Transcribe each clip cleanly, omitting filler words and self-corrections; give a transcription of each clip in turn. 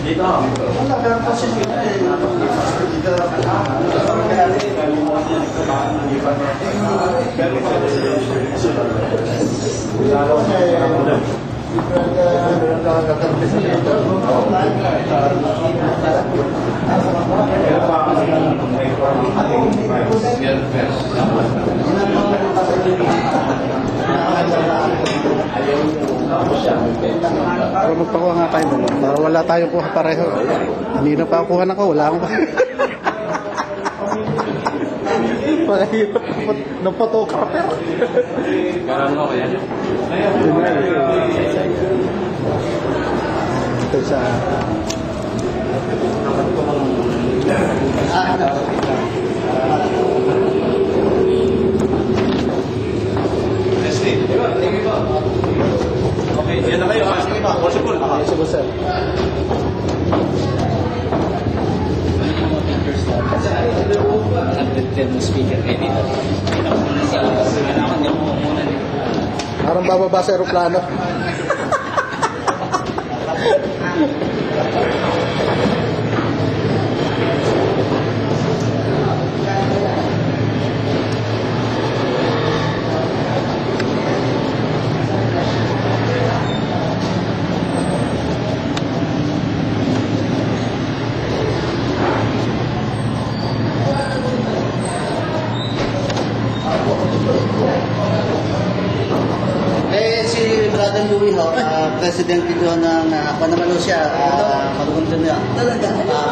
Dito ako. Wala, pero kasi Para magpakuha nga tayo doon. Para wala tayong kuha pareho. Kanina pa kuha na ko, wala akong pa. Pahirap ng photographer. Parang ako yan. Ito sa... Okay, yan na kayo. Sige pa, possible. Sige sir. Parang bababa sa aeroplano. Si Brother Louie ho, president dito ng, naman siya, marunong niya.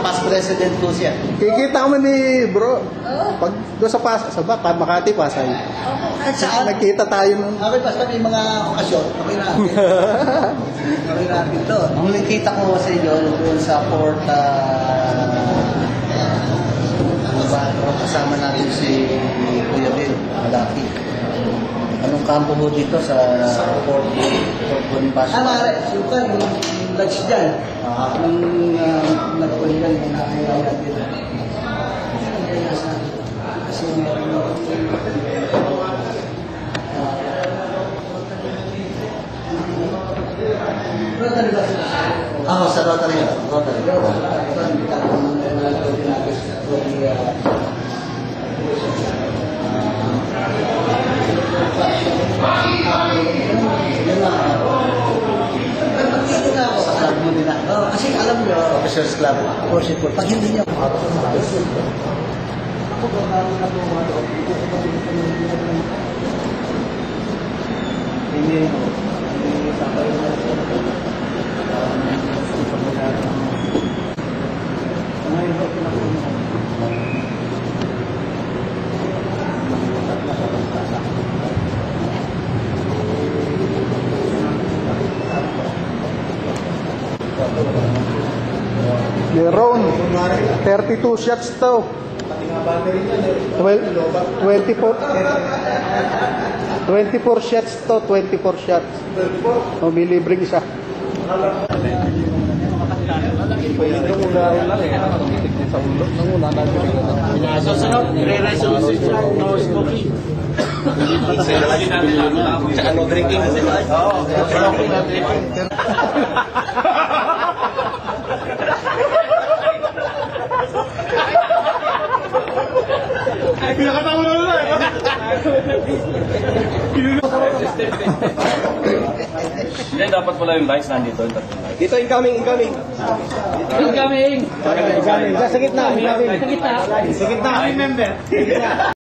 Past president po siya. Kikita mo ni bro. Pag doon sa Makati, Pasay. Saan? Nagkita tayo nun. Okay, basta may mga okasyon. Okay natin. Okay natin doon. Ang nakita ko sa inyo doon sa port, kasama natin si Kuya Bill, Malaki. Anong kampo mo dito sa Port Bonifacio? Sukan, yung lodge dyan. Nung nagpuligan, hinahayaan natin. Kasi Rotary ba? Sa Rotary. Rotary. Kasi alam nyo, Officers Club, Worshipful, pag hindi nyo, Meron. 32 shots to. 24 shots to. 24 shots. O, may libreng isa. no drinking. Pinakatawa na lang. Hindi, dapat pala yung lights nandito. Dito, incoming. Incoming! Sa gitna. Sa gitna. Member!